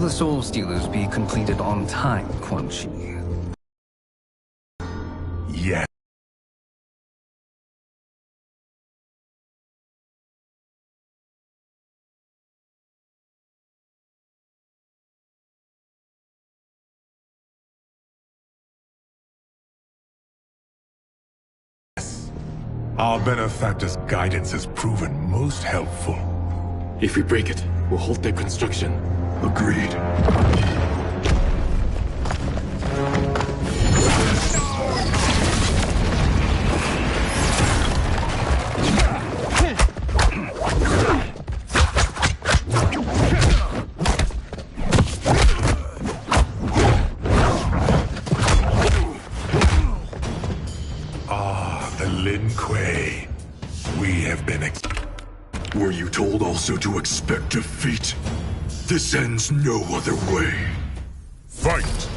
the Soul Stealers be completed on time, Quan Chi? Yes. Our benefactor's guidance has proven most helpful. If we break it, we'll halt their construction. Agreed. Mk1. We have been Were you told also to expect defeat? This ends no other way. Fight!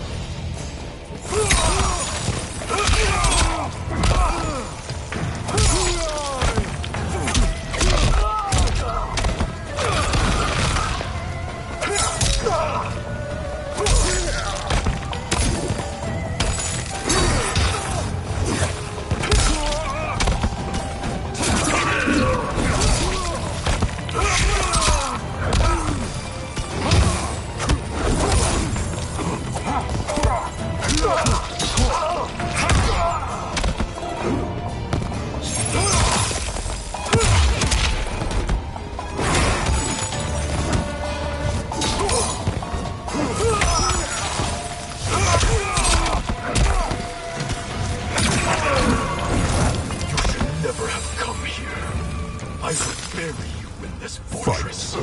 I will bury you in this fortress.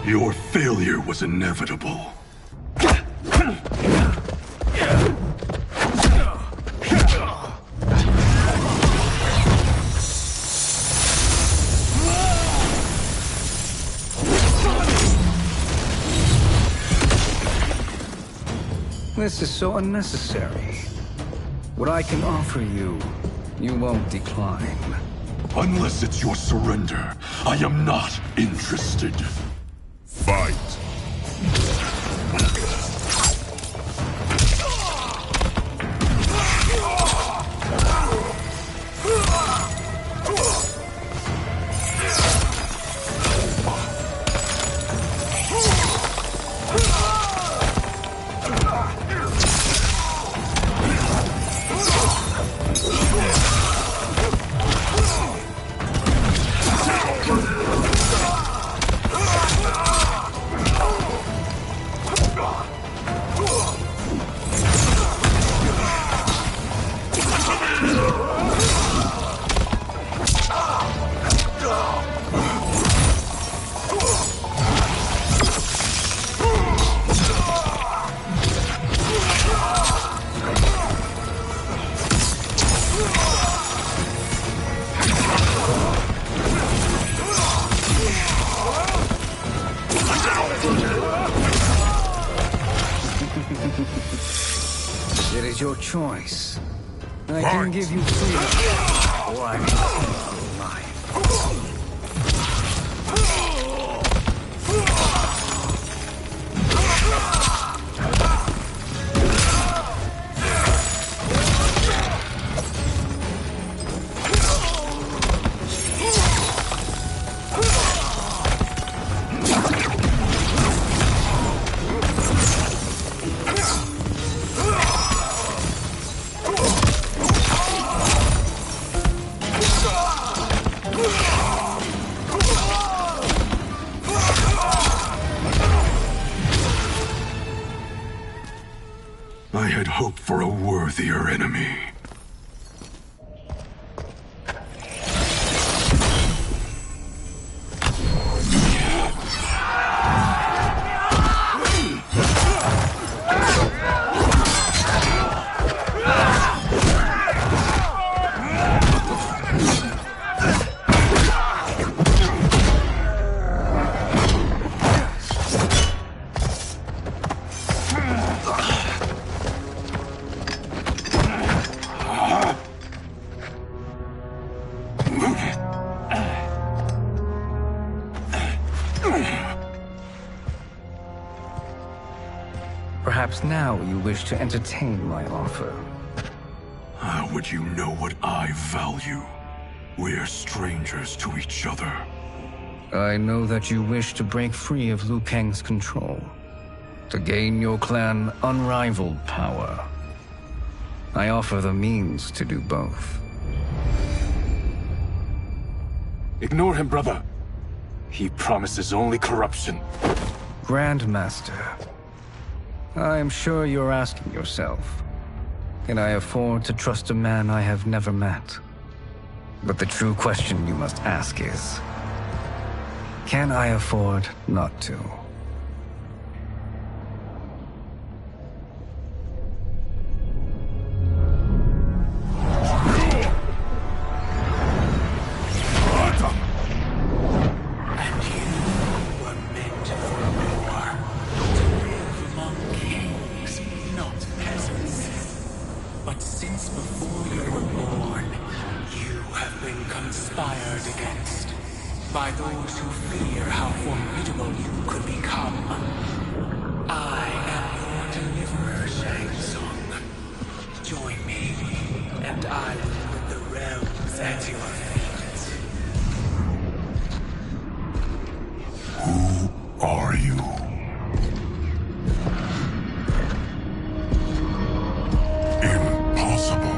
Your failure was inevitable. This is so unnecessary. What I can offer you, you won't decline. Unless it's your surrender, I am not interested. Fight! It is your choice. I can give you freedom, or I can take your life. I had hoped for a worthier enemy. Perhaps now you wish to entertain my offer. How would you know what I value? We're strangers to each other. I know that you wish to break free of Liu Kang's control, to gain your clan unrivaled power. I offer the means to do both. Ignore him, brother. He promises only corruption. Grandmaster, I am sure you're asking yourself, can I afford to trust a man I have never met? But the true question you must ask is, can I afford not to? By those who fear how formidable you could become. I am your deliverer, Shang Tsung. Join me, and I will put the realms at your feet. Who are you? Impossible.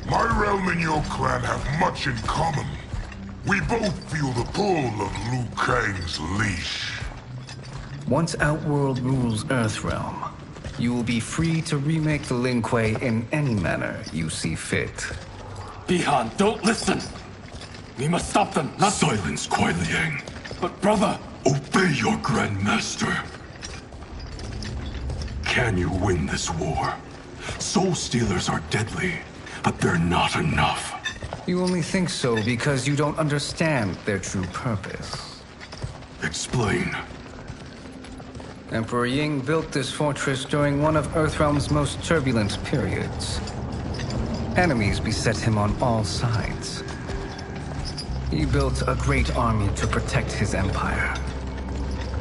My realm and your clan have much in common. We both feel the pull of Liu Kang's leash. Once Outworld rules Earthrealm, you will be free to remake the Lin Kuei in any manner you see fit. Bihan, don't listen! We must stop them, not— Silence, Kuai Liang. But brother! Obey your Grandmaster. Can you win this war? Soul Stealers are deadly, but they're not enough. You only think so because you don't understand their true purpose. Explain. Emperor Ying built this fortress during one of Earthrealm's most turbulent periods. Enemies beset him on all sides. He built a great army to protect his empire.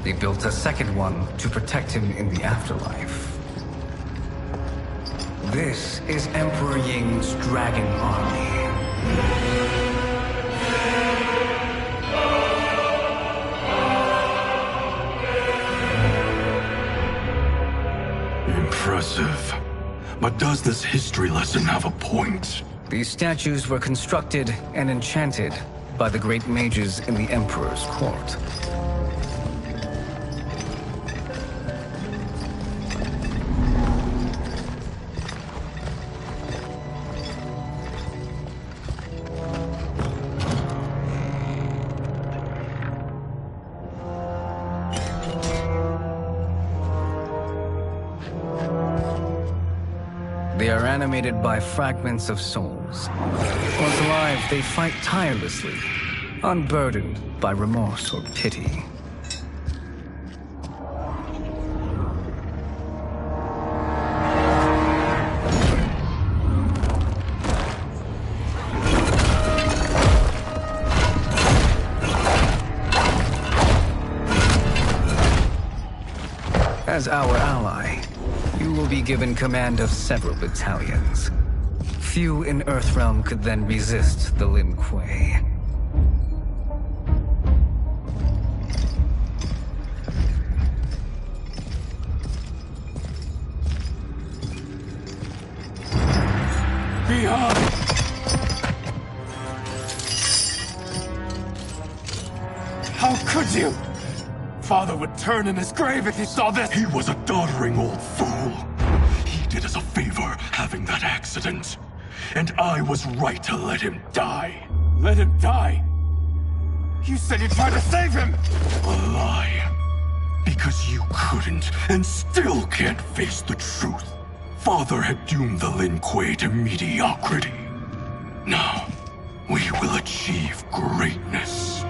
He built a second one to protect him in the afterlife. This is Emperor Ying's Dragon Army. Impressive. But does this history lesson have a point? These statues were constructed and enchanted by the great mages in the Emperor's court. They are animated by fragments of souls. Once alive, they fight tirelessly, unburdened by remorse or pity. As our ally, you will be given command of several battalions. Few in Earthrealm could then resist the Lin Kuei. How could you? Father would turn in his grave if he saw this! He was a doddering old fool. He did us a favor having that accident. And I was right to let him die. Let him die? You said you tried to save him! A lie. Because you couldn't, and still can't face the truth. Father had doomed the Lin Kuei to mediocrity. Now, we will achieve greatness.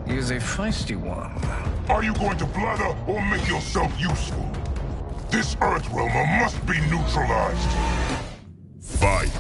He's a feisty one. Are you going to blather or make yourself useful? This Earthrealmer must be neutralized. Fight.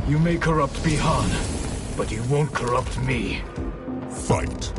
You may corrupt Bihan, but you won't corrupt me. Fight.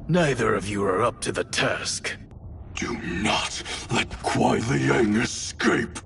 Neither of you are up to the task. Do not let Kuai Liang escape.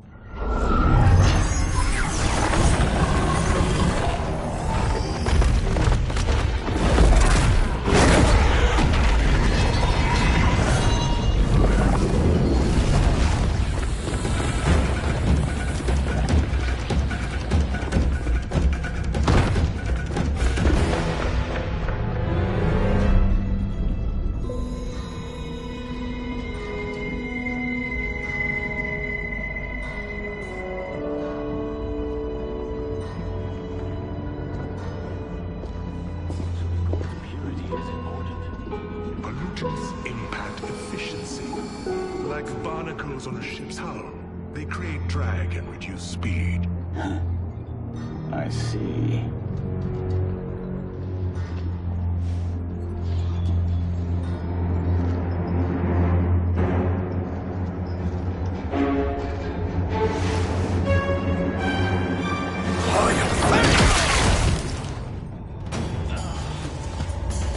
Pollutants impact efficiency. Like barnacles on a ship's hull, they create drag and reduce speed. I see.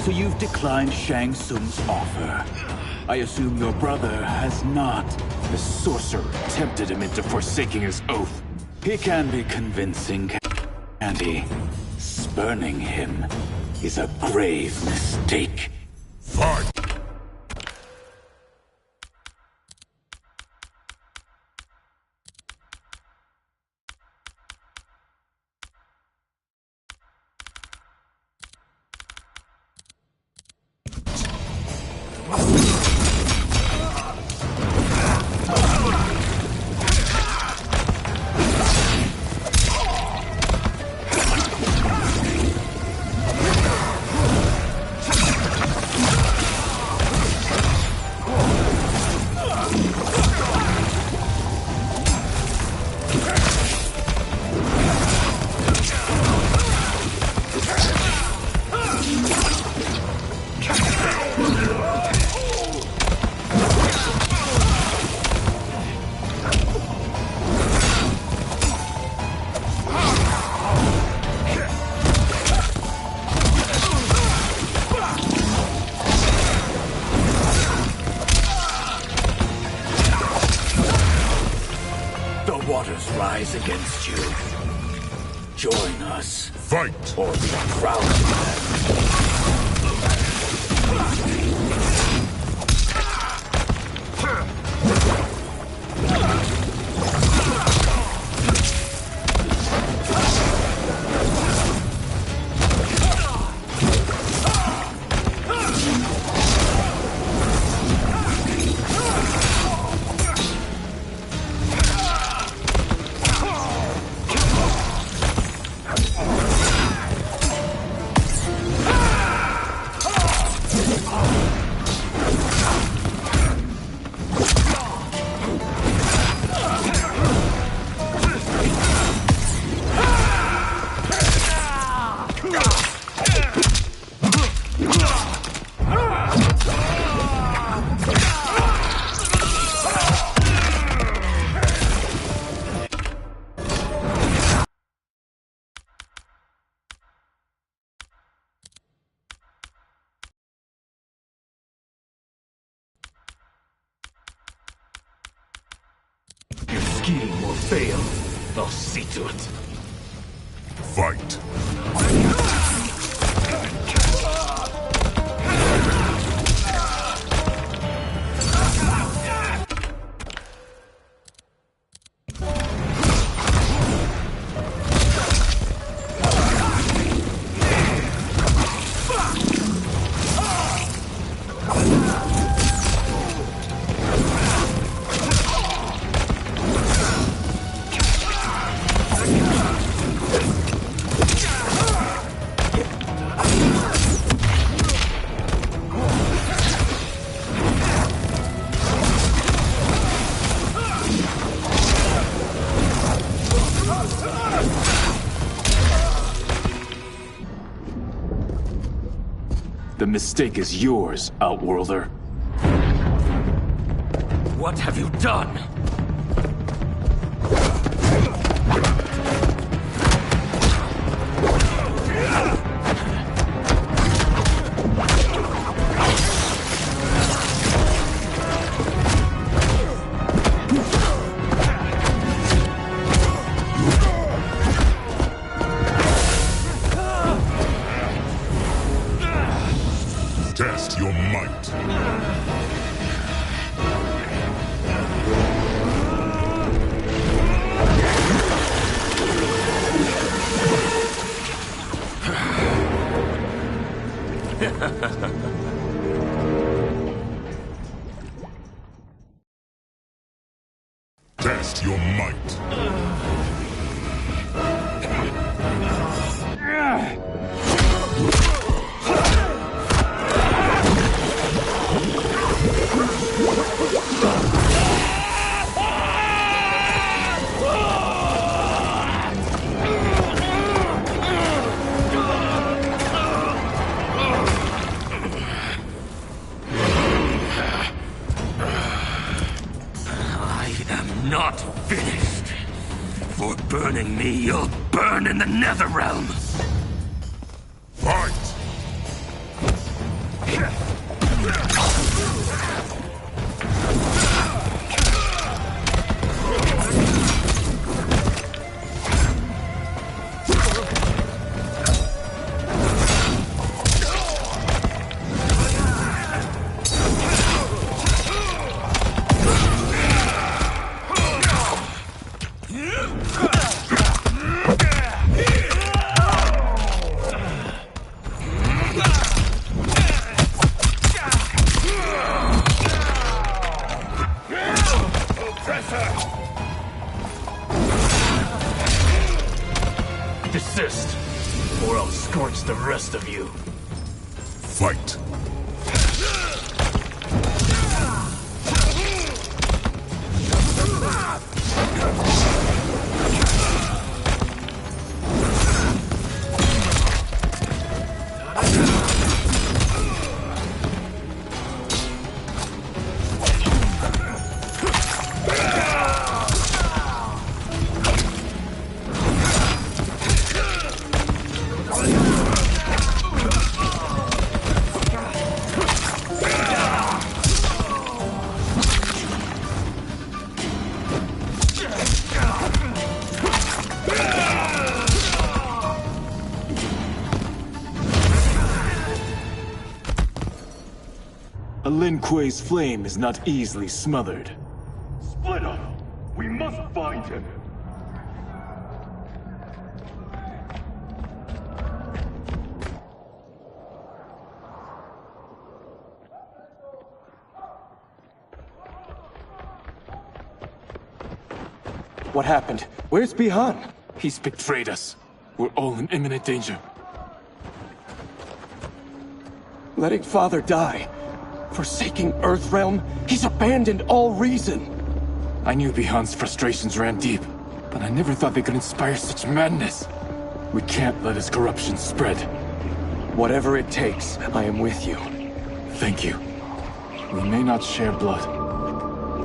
So you've declined Shang Tsung's offer. I assume your brother has not. The sorcerer tempted him into forsaking his oath. He can be convincing, can't he? Spurning him is a grave mistake. Fight! others rise against you. Join us. Fight! Or be proud of Your scheme will fail. I'll see to it. Fight! The mistake is yours, Outworlder. What have you done? Test your might. Test your might. Not finished. For burning me, you'll burn in the Netherrealm. Fight! Desist, or I'll scorch the rest of you. Fight! A Lin Kuei's flame is not easily smothered. Split up! We must find him! What happened? Where's Bihan? He's betrayed us. We're all in imminent danger. Letting Father die. Forsaking Earthrealm. He's abandoned all reason. I knew Bihan's frustrations ran deep, but I never thought they could inspire such madness. We can't let his corruption spread. Whatever it takes, I am with you. Thank you. We may not share blood,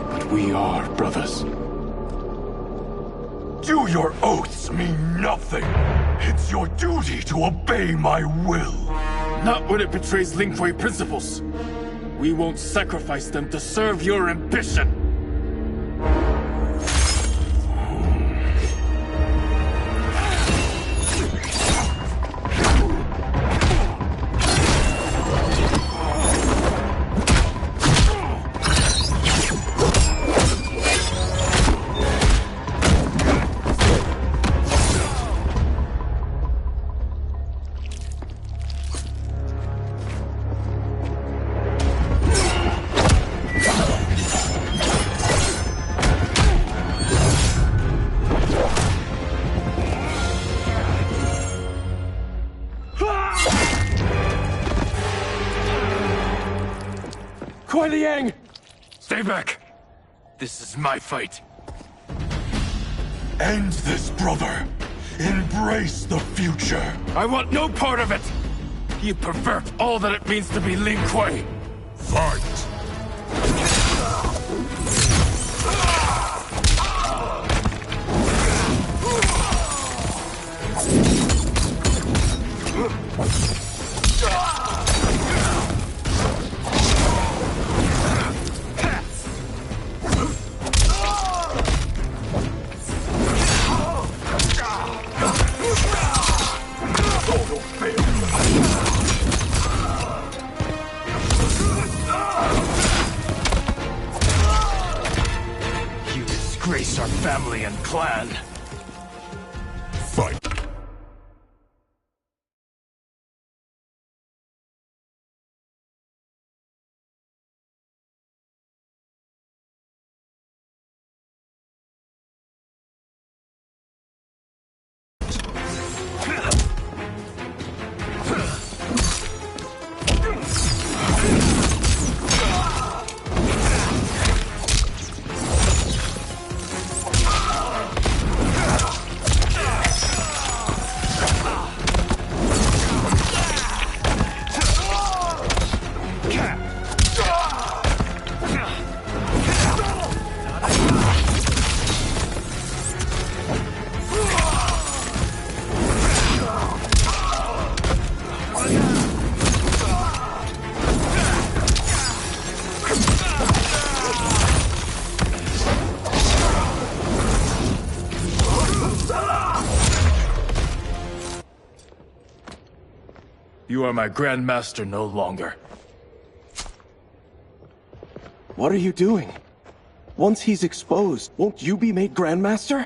but we are brothers. Do your oaths mean nothing? It's your duty to obey my will. Not when it betrays Lin Kuei principles. We won't sacrifice them to serve your ambition. Kuei Liang! Stay back! This is my fight. End this, brother. Embrace the future. I want no part of it! You pervert all that it means to be Lin Kuei! Fight! You disgrace our family and clan! Fight! You are my Grand Master no longer. What are you doing? Once he's exposed, won't you be made Grandmaster?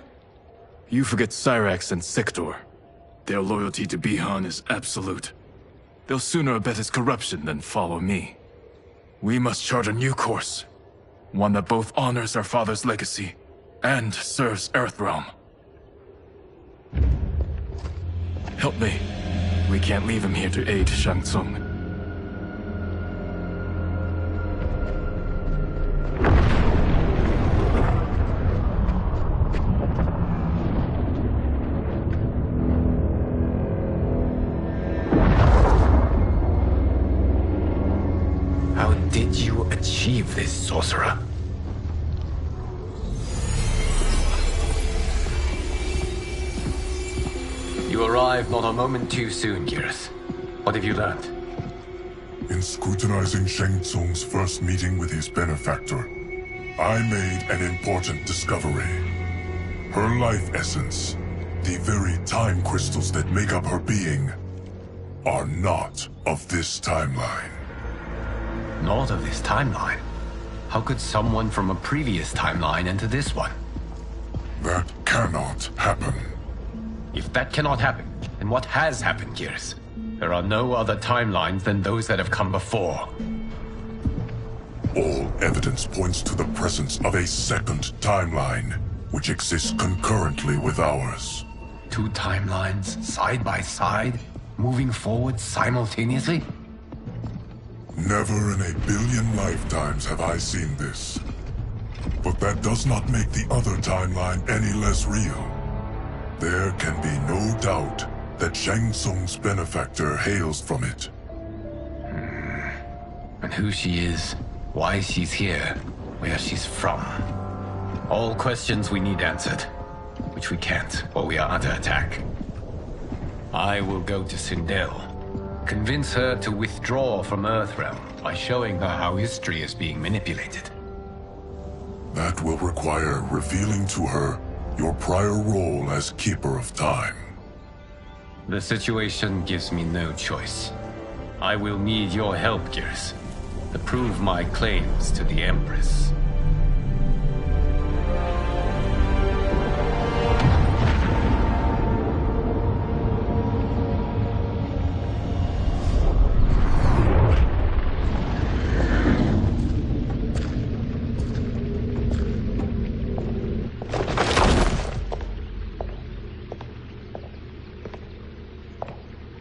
You forget Cyrax and Sector. Their loyalty to Bihan is absolute. They'll sooner abet his corruption than follow me. We must chart a new course. One that both honors our father's legacy and serves Earthrealm. Help me. We can't leave him here to aid Shang Tsung. How did you achieve this, sorcerer? You arrived not a moment too soon, Gareth. What have you learned? In scrutinizing Shang Tsung's first meeting with his benefactor, I made an important discovery. Her life essence, the very time crystals that make up her being, are not of this timeline. not of this timeline. How could someone from a previous timeline enter this one? That cannot happen. If that cannot happen, then what has happened, Gears? There are no other timelines than those that have come before. All evidence points to the presence of a second timeline, which exists concurrently with ours. Two timelines, side by side, moving forward simultaneously? Never in a billion lifetimes have I seen this. But that does not make the other timeline any less real. There can be no doubt that Shang Tsung's benefactor hails from it. And who she is, why she's here, where she's from. All questions we need answered, which we can't while we are under attack. I will go to Sindel, convince her to withdraw from Earthrealm by showing her how history is being manipulated. That will require revealing to her your prior role as Keeper of Time. The situation gives me no choice. I will need your help, Gears, to prove my claims to the Empress.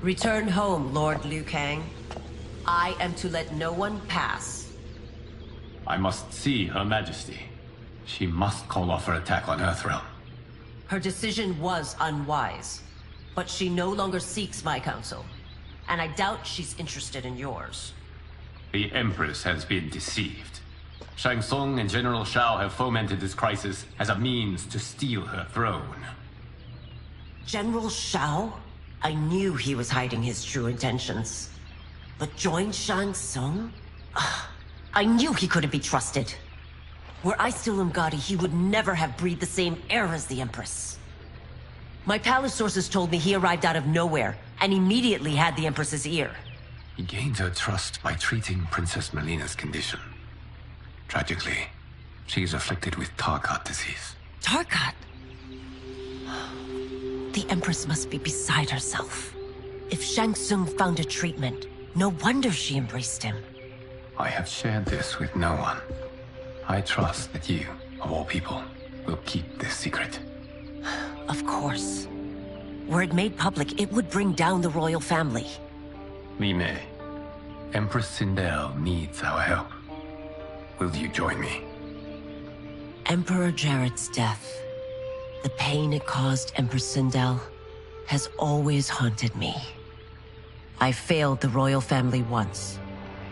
Return home, Lord Liu Kang. I am to let no one pass. I must see Her Majesty. She must call off her attack on Earthrealm. Her decision was unwise, but she no longer seeks my counsel, and I doubt she's interested in yours. The Empress has been deceived. Shang Tsung and General Shao have fomented this crisis as a means to steal her throne. General Shao? I knew he was hiding his true intentions. But join Shang Tsung? I knew he couldn't be trusted. Were I still Mk1, he would never have breathed the same air as the Empress. My palace sources told me he arrived out of nowhere, and immediately had the Empress's ear. He gained her trust by treating Princess Melina's condition. Tragically, she is afflicted with Tarkat disease. Tarkat? The Empress must be beside herself. If Shang Tsung found a treatment, no wonder she embraced him. I have shared this with no one. I trust that you, of all people, will keep this secret. Of course. Were it made public, it would bring down the royal family. Li Mei, Empress Sindel needs our help. Will you join me? Emperor Jarrett's death, the pain it caused Empress Sindel, has always haunted me. I failed the royal family once.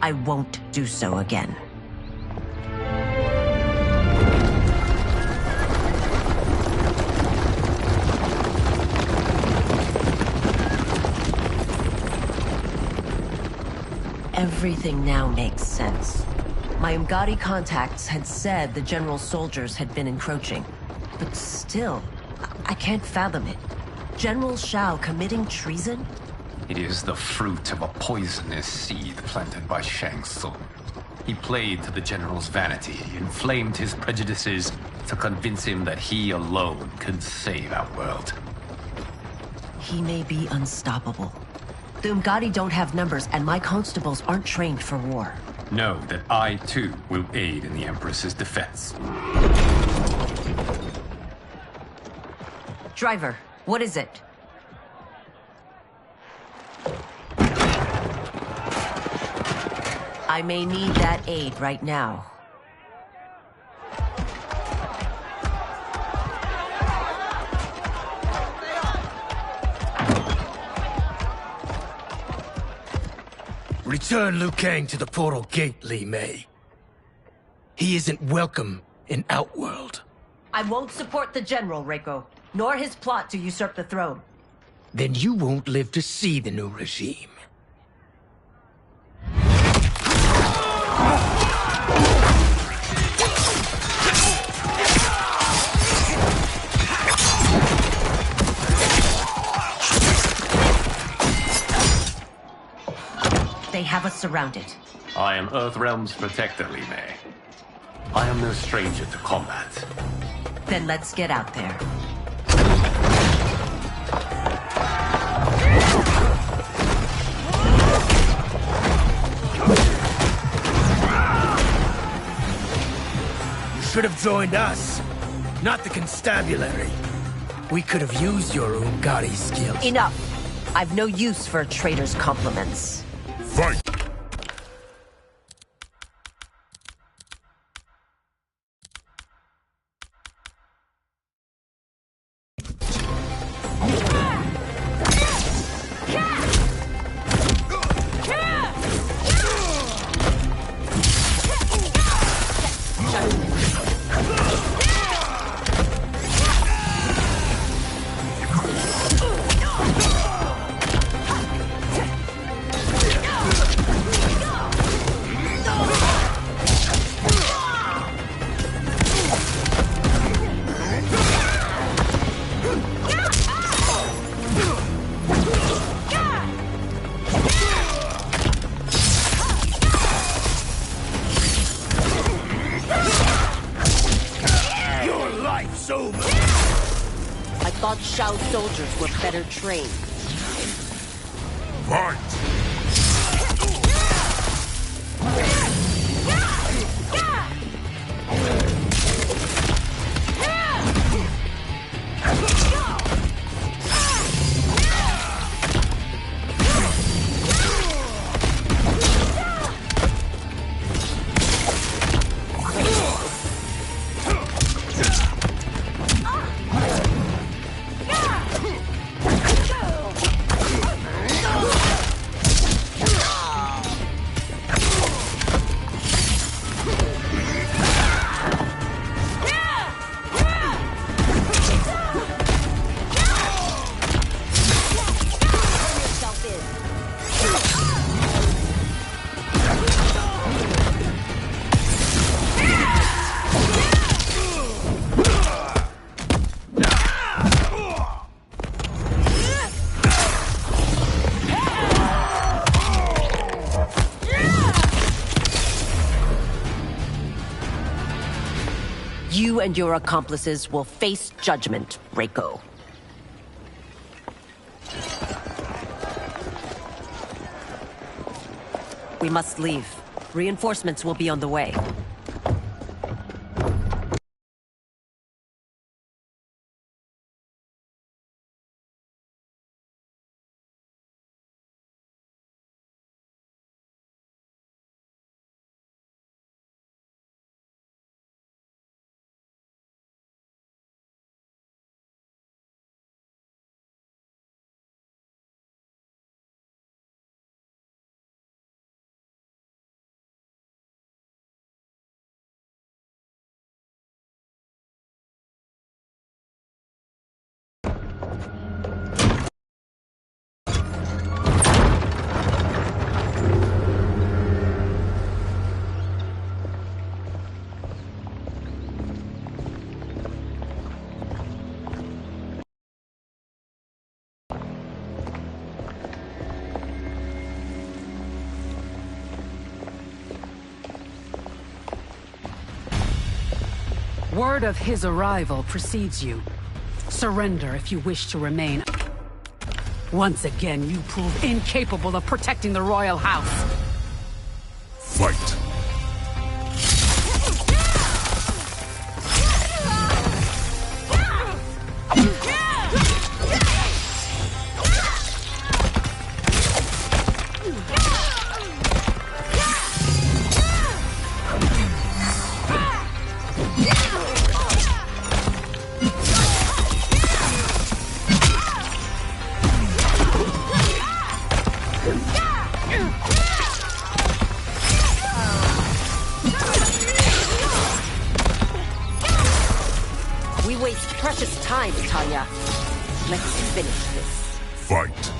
I won't do so again. Everything now makes sense. My Mk1 contacts had said the general's soldiers had been encroaching. But still, I can't fathom it. General Shao committing treason? It is the fruit of a poisonous seed planted by Shang Tsung. He played to the general's vanity, inflamed his prejudices to convince him that he alone could save our world. He may be unstoppable. The Mk1 don't have numbers, and my constables aren't trained for war. Know that I, too, will aid in the Empress's defense. Driver, what is it? I may need that aid right now. Return Liu Kang to the portal gate, Li Mei. He isn't welcome in Outworld. I won't support the General, Reiko, nor his plot to usurp the throne. Then you won't live to see the new regime. They have us surrounded. I am Earthrealm's protector, Li Mei. I am no stranger to combat. Then let's get out there. You should have joined us, not the constabulary. We could have used your Ungari skills. Enough! I've no use for a traitor's compliments. Fight! I thought Shao soldiers were better trained. Fight! You and your accomplices will face judgment, Reiko. We must leave. Reinforcements will be on the way. Word of his arrival precedes you. Surrender if you wish to remain. Once again, you prove incapable of protecting the royal house. Fight! We waste precious time, Tanya. Let's finish this. Fight!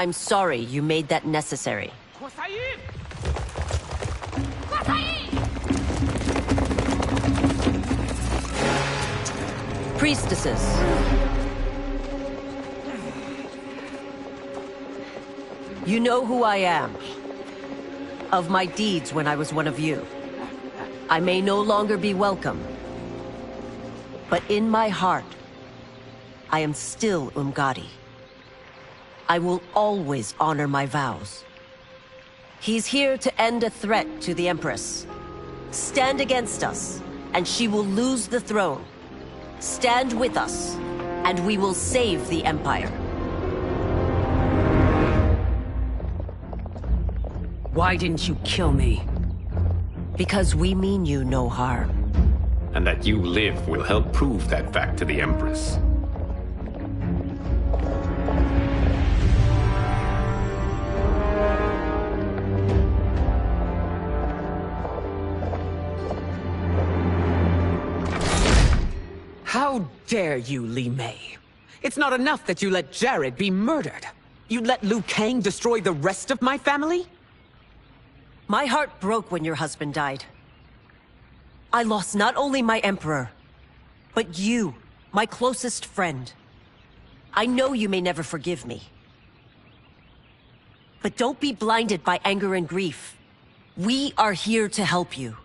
I'm sorry you made that necessary. Priestesses. You know who I am. Of my deeds when I was one of you. I may no longer be welcome. But in my heart, I am still Umgadi. I will always honor my vows. He's here to end a threat to the Empress. Stand against us, and she will lose the throne. Stand with us, and we will save the Empire. Why didn't you kill me? Because we mean you no harm. And that you live will help prove that fact to the Empress. How dare you, Li Mei? It's not enough that you let Jared be murdered. You'd let Liu Kang destroy the rest of my family? My heart broke when your husband died. I lost not only my emperor, but you, my closest friend. I know you may never forgive me. But don't be blinded by anger and grief. We are here to help you.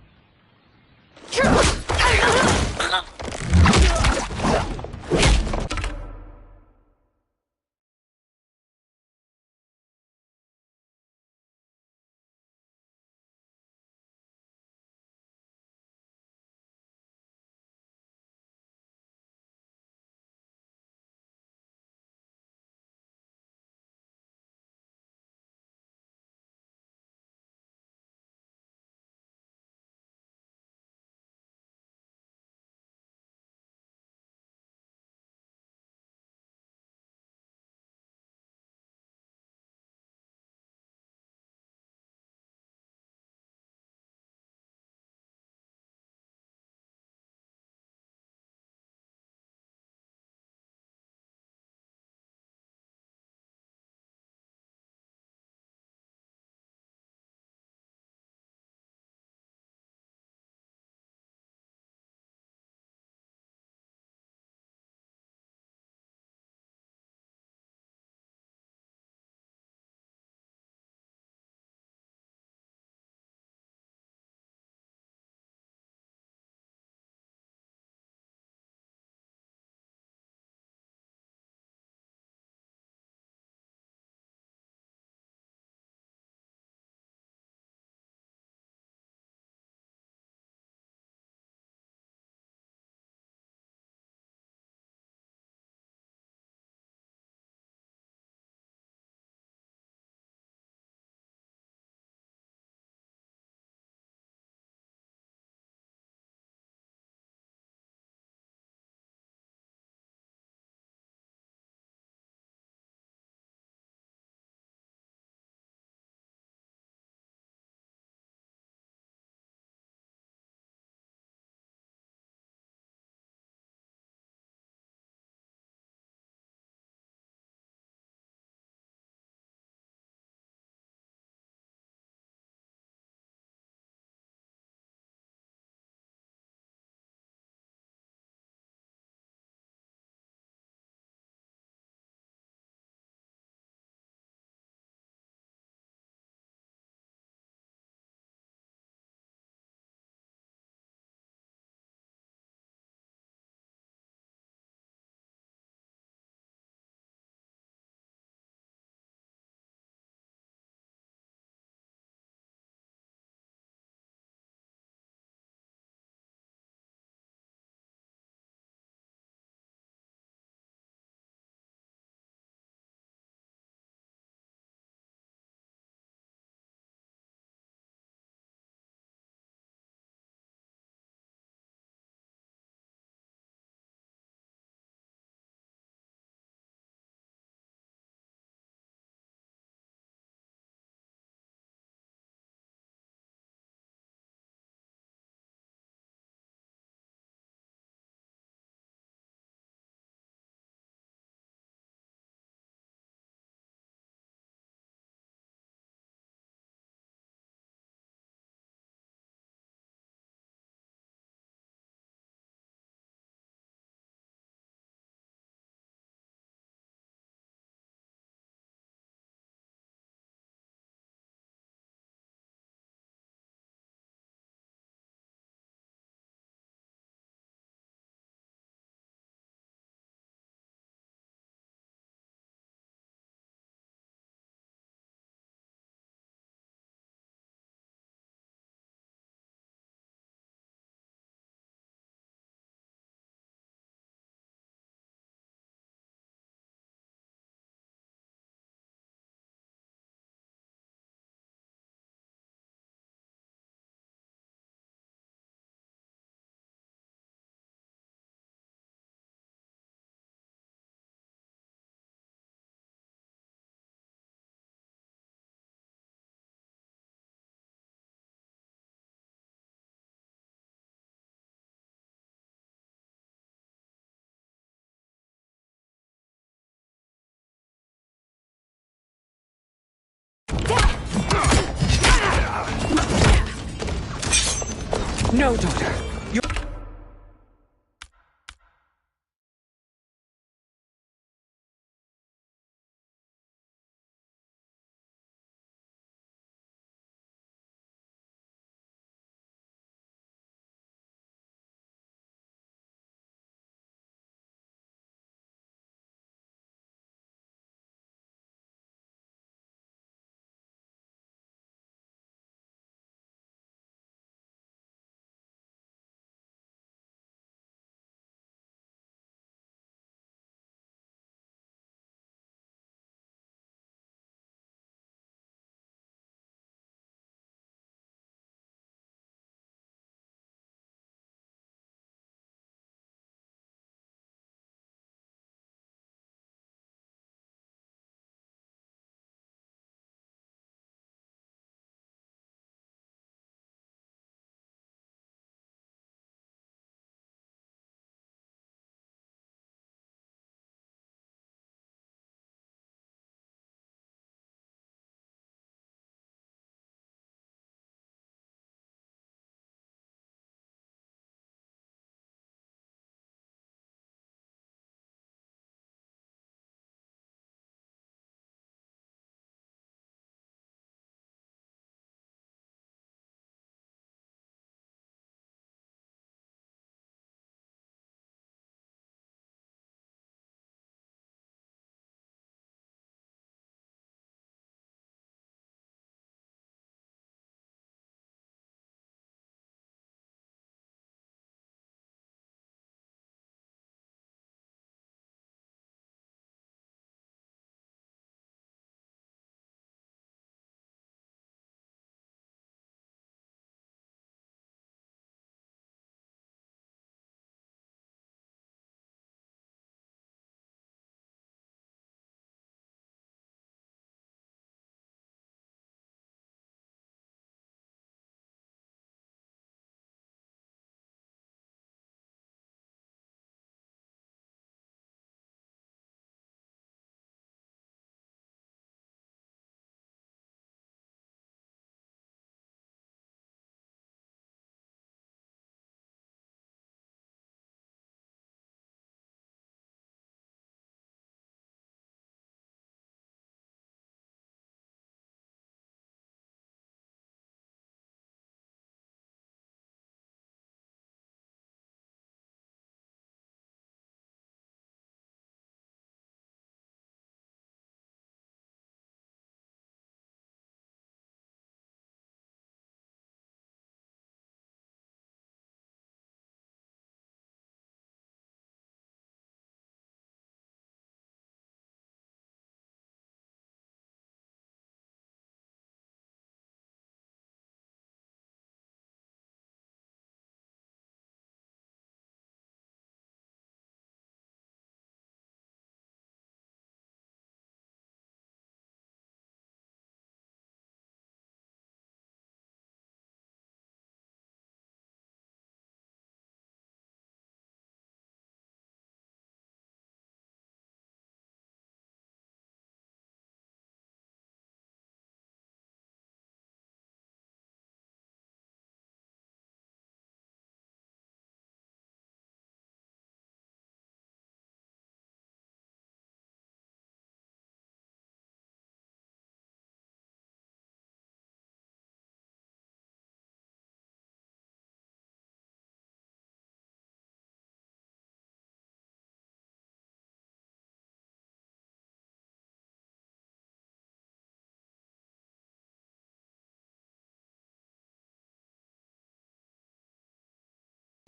No, daughter.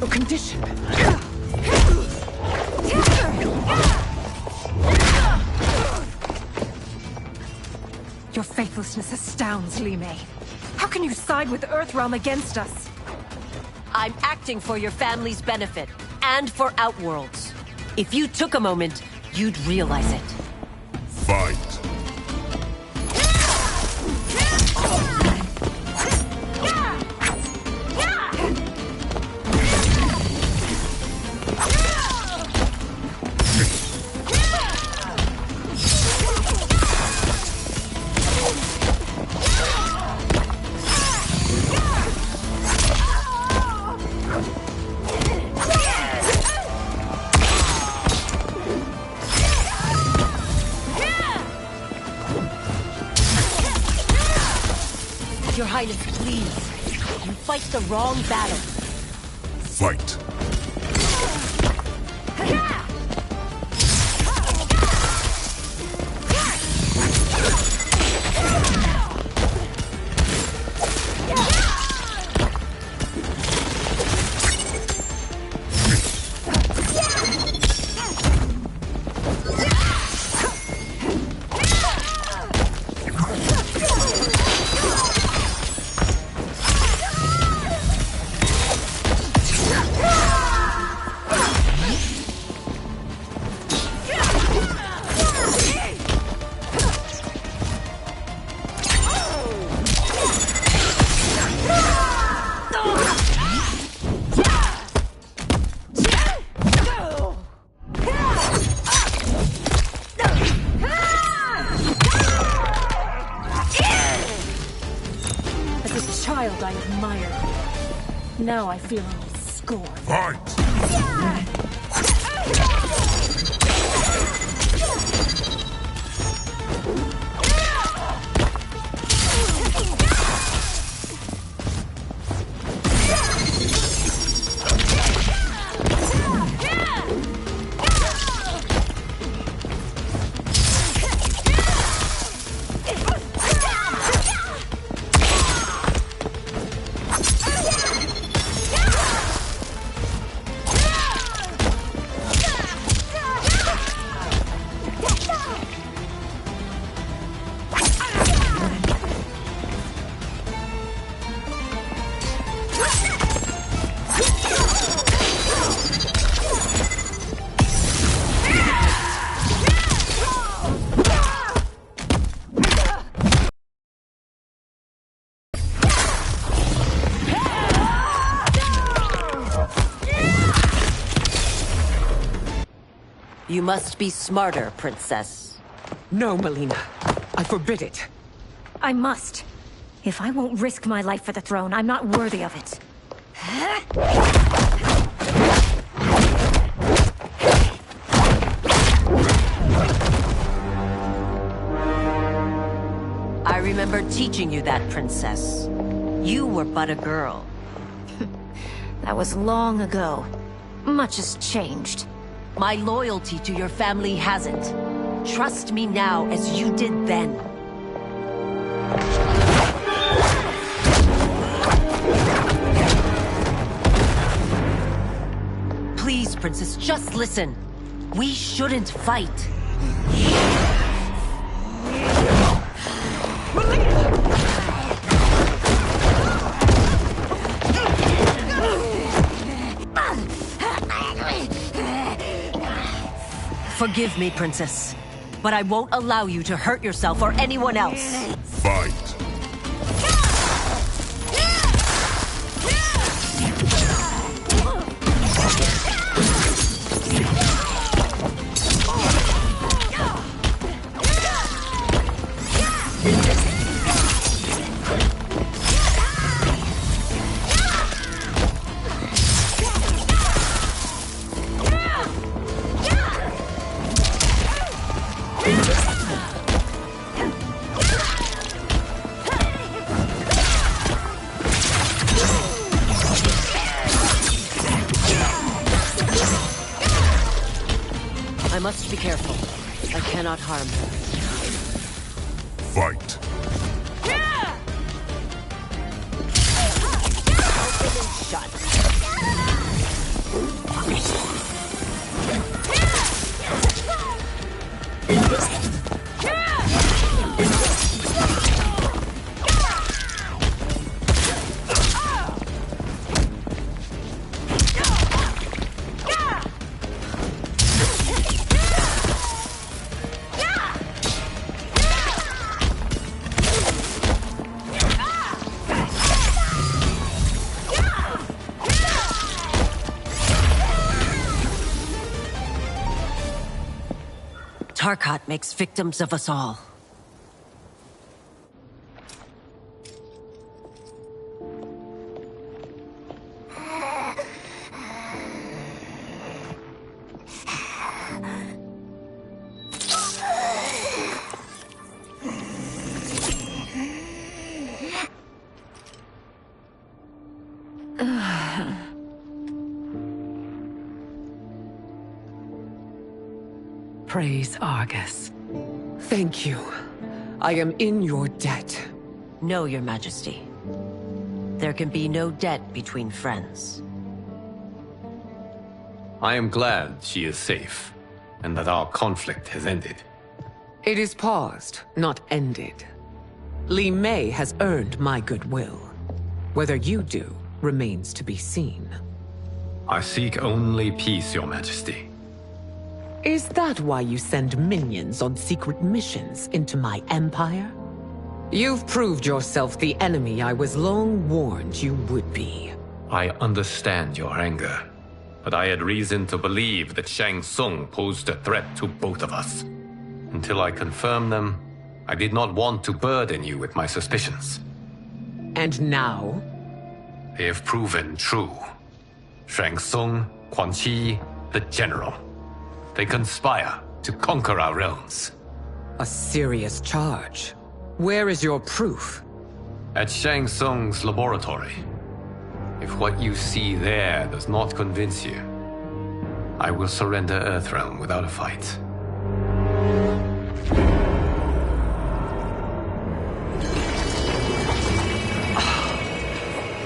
Condition. Your faithlessness astounds, Li Mei. How can you side with Earthrealm against us? I'm acting for your family's benefit, and for Outworlds. If you took a moment, you'd realize it. Fight! Your Highness, please. You fight the wrong battle. Fight. I admired. Now I feel a little scorn. Fight! You must be smarter, Princess. No, Melina. I forbid it. I must. If I won't risk my life for the throne, I'm not worthy of it. I remember teaching you that, Princess. You were but a girl. That was long ago. Much has changed. My loyalty to your family hasn't. Trust me now as you did then. Please, Princess, just listen. We shouldn't fight. Forgive me, Princess, but I won't allow you to hurt yourself or anyone else. Fight! I must be careful. I cannot harm her. Fight! Tarkat makes victims of us all. Praise Argus. Thank you. I am in your debt. No, Your Majesty. There can be no debt between friends. I am glad she is safe, and that our conflict has ended. It is paused, not ended. Li Mei has earned my goodwill. Whether you do remains to be seen. I seek only peace, Your Majesty. Is that why you send minions on secret missions into my empire? You've proved yourself the enemy I was long warned you would be. I understand your anger, but I had reason to believe that Shang Tsung posed a threat to both of us. Until I confirmed them, I did not want to burden you with my suspicions. And now? They have proven true. Shang Tsung, Quan Chi, the General. They conspire to conquer our realms. A serious charge. Where is your proof? At Shang Tsung's laboratory. If what you see there does not convince you, I will surrender Earthrealm without a fight.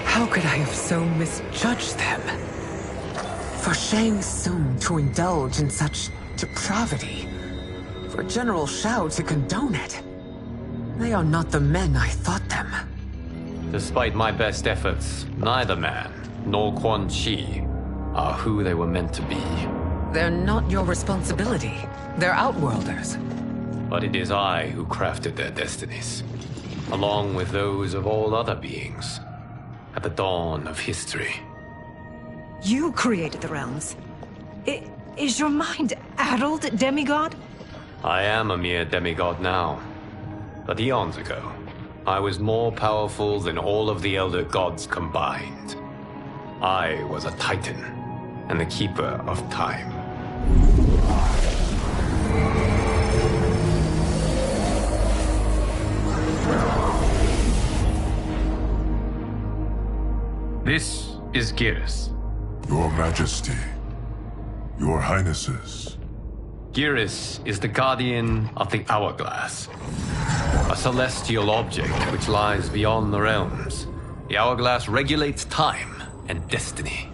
How could I have so misjudged them? For Shang Tsung to indulge in such depravity, for General Shao to condone it, they are not the men I thought them. Despite my best efforts, neither man nor Quan Chi are who they were meant to be. They're not your responsibility. They're Outworlders. But it is I who crafted their destinies, along with those of all other beings, at the dawn of history. You created the realms. Is your mind addled, demigod? I am a mere demigod now. But eons ago, I was more powerful than all of the Elder Gods combined. I was a Titan, and the Keeper of Time. This is Geras. Your Majesty, Your Highnesses. Geras is the guardian of the Hourglass, a celestial object which lies beyond the realms. The Hourglass regulates time and destiny.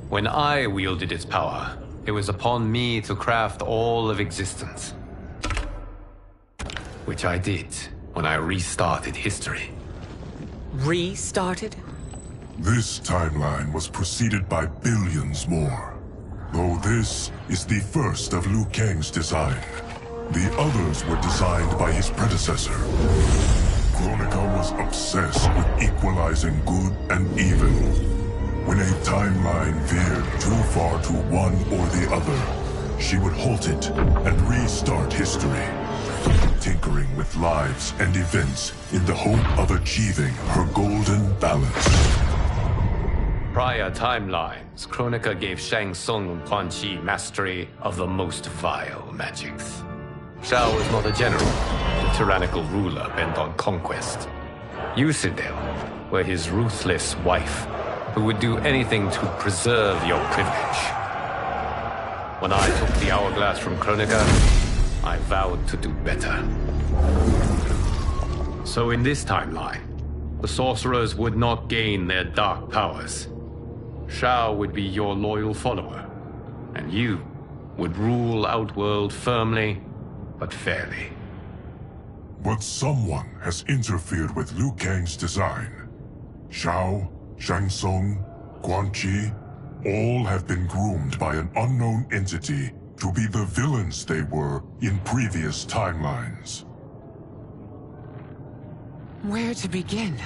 When I wielded its power, it was upon me to craft all of existence. Which I did when I restarted history. Restarted? This timeline was preceded by billions more. Though this is the first of Liu Kang's design. The others were designed by his predecessor. Kronika was obsessed with equalizing good and evil. When a timeline veered too far to one or the other, she would halt it and restart history, tinkering with lives and events in the hope of achieving her golden balance. Prior timelines, Kronika gave Shang Tsung and Quan Chi mastery of the most vile magics. Shao was not a general, a tyrannical ruler bent on conquest. You, Sindel, were his ruthless wife, who would do anything to preserve your privilege. When I took the Hourglass from Kronika, I vowed to do better. So in this timeline, the sorcerers would not gain their dark powers. Shao would be your loyal follower, and you would rule Outworld firmly, but fairly. But someone has interfered with Liu Kang's design. Shao, Shang Tsung, Quan Chi, all have been groomed by an unknown entity to be the villains they were in previous timelines. Where to begin?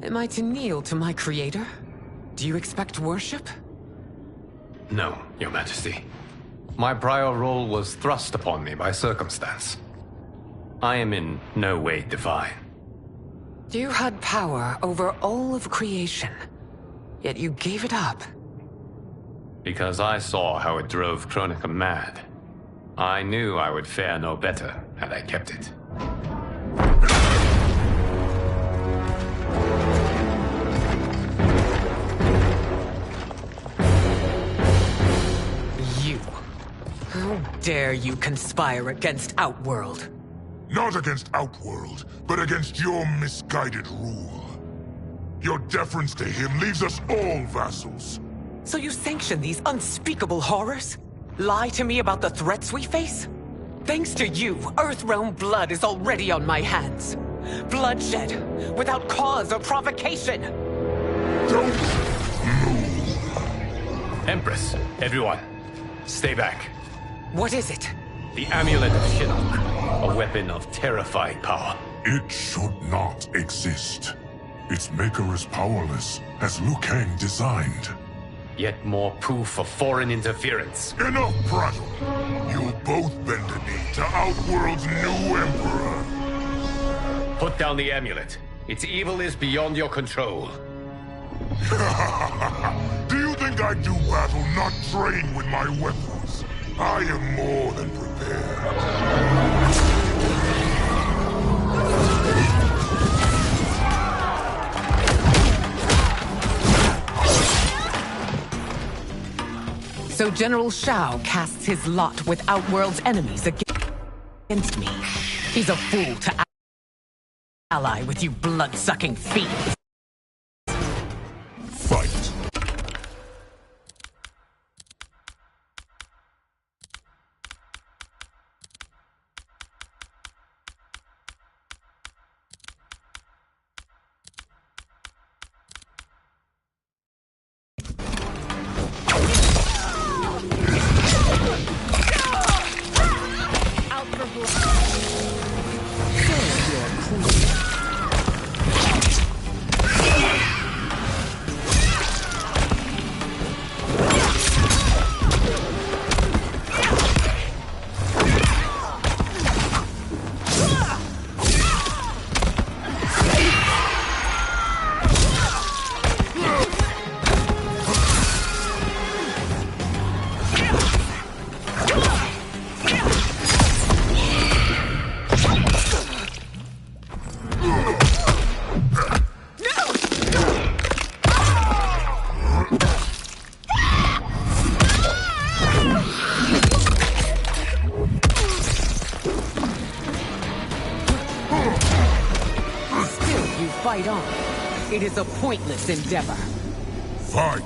Am I to kneel to my creator? Do you expect worship? No, Your Majesty. My prior role was thrust upon me by circumstance. I am in no way divine. You had power over all of creation, yet you gave it up. Because I saw how it drove Kronika mad. I knew I would fare no better had I kept it. You. How dare you conspire against Outworld? Not against Outworld, but against your misguided rule. Your deference to him leaves us all vassals. So you sanction these unspeakable horrors? Lie to me about the threats we face? Thanks to you, Earthrealm blood is already on my hands. Bloodshed, without cause or provocation. Don't move. Empress, everyone, stay back. What is it? The Amulet of Shinnok, a weapon of terrifying power. It should not exist. Its maker is powerless, as Liu Kang designed. Yet more proof of foreign interference. Enough prattle! You'll both bend the knee to Outworld's new emperor. Put down the amulet. Its evil is beyond your control. Do you think I do battle not trained with my weapons? I am more than prepared. So General Shao casts his lot with Outworld's enemies against me. He's a fool to ally with you blood-sucking fiends. Fight. Fight on. It is a pointless endeavor. Fight!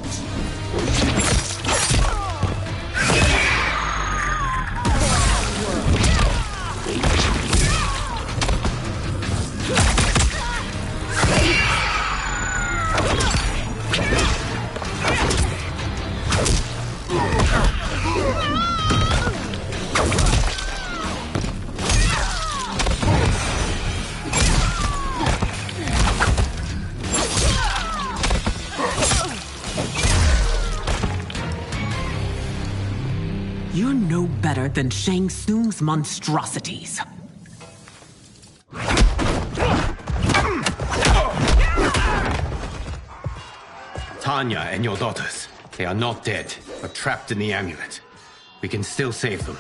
You're no better than Shang Tsung's monstrosities. Tanya and your daughters, they are not dead, but trapped in the amulet. We can still save them.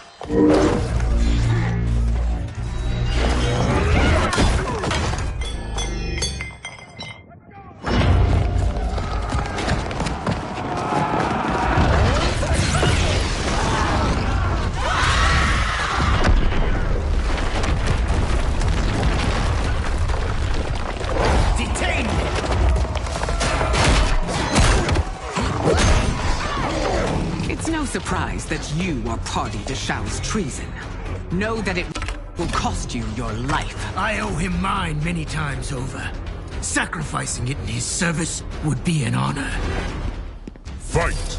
Surprised that you are party to Shao's treason. Know that it will cost you your life. I owe him mine many times over. Sacrificing it in his service would be an honor. Fight!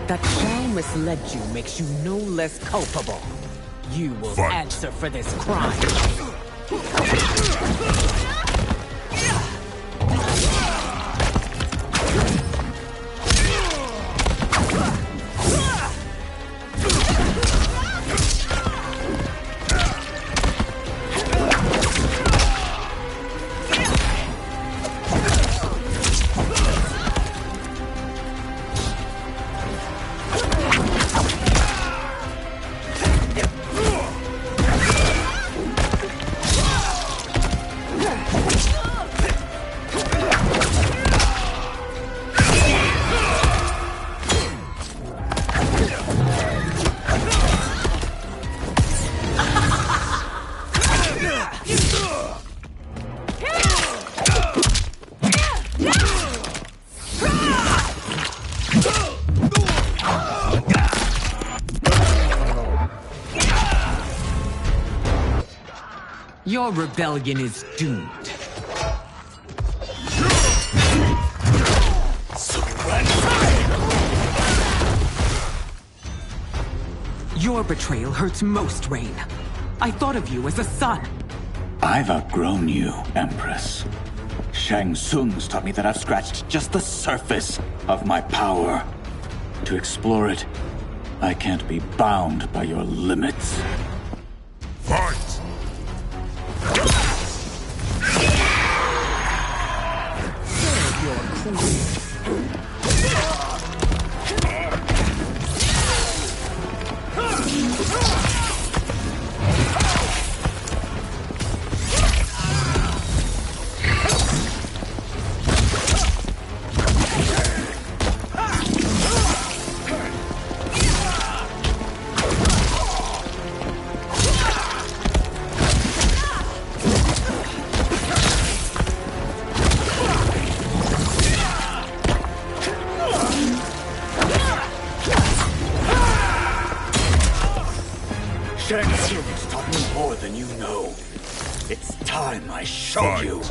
That Shao misled you makes you no less culpable. You will answer for this crime. Your rebellion is doomed. Your betrayal hurts most, Rain. I thought of you as a son. I've outgrown you, Empress. Shang Tsung's taught me that I've scratched just the surface of my power. To explore it, I can't be bound by your limits. Fight! Shang Tsung's taught me more than you know. It's time I show you.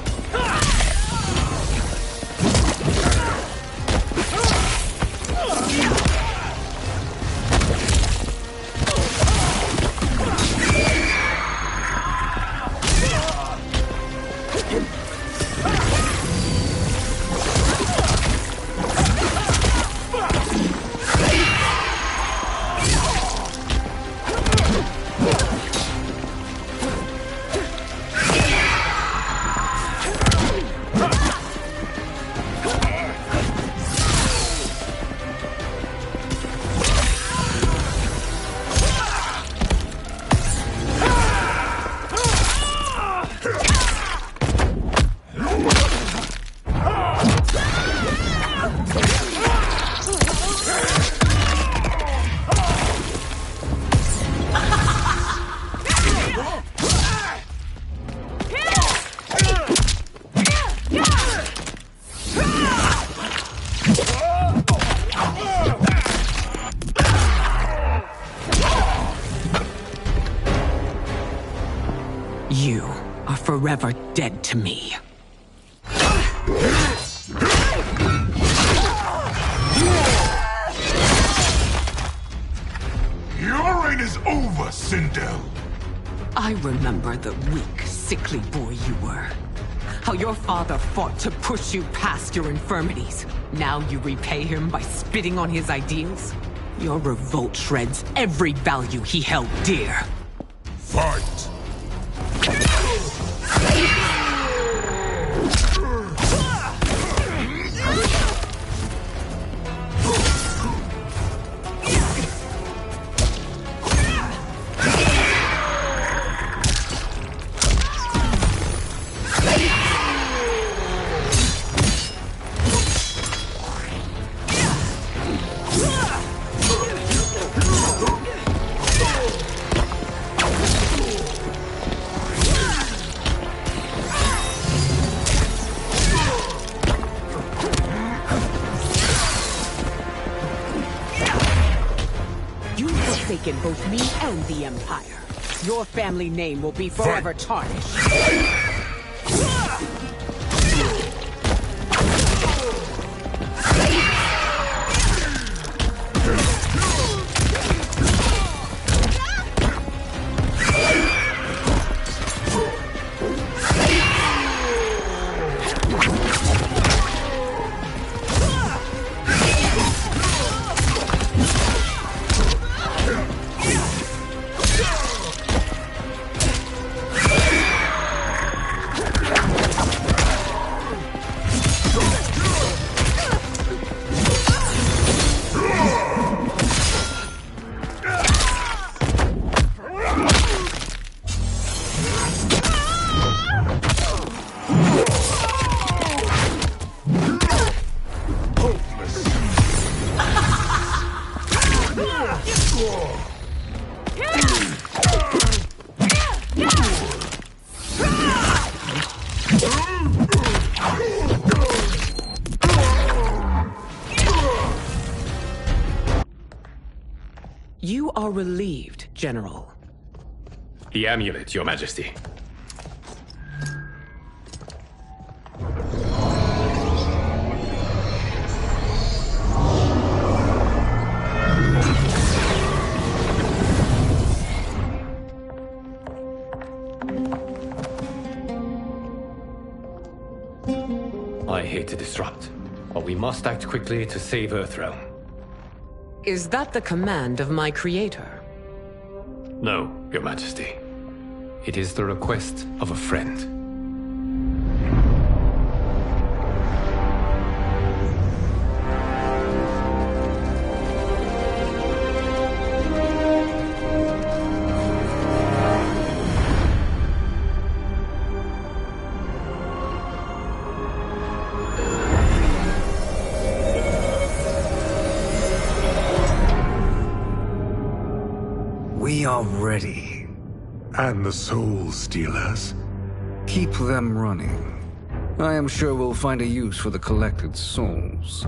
You are forever dead to me. Your reign is over, Sindel. I remember the weak, sickly boy you were. How your father fought to push you past your infirmities. Now you repay him by spitting on his ideals? Your revolt shreds every value he held dear. Fight! forsaken both me and the Empire. Your family name will be forever tarnished. You are relieved, General. The amulet, Your Majesty. I hate to disrupt, but we must act quickly to save Earthrealm. Is that the command of my creator? No, Your Majesty. It is the request of a friend. We are ready. And the Soul Stealers? Keep them running. I am sure we'll find a use for the collected souls.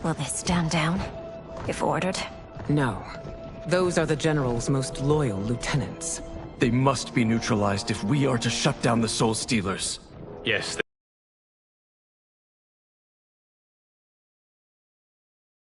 Will they stand down, if ordered? No. Those are the General's most loyal lieutenants. They must be neutralized if we are to shut down the Soul Stealers. Yes,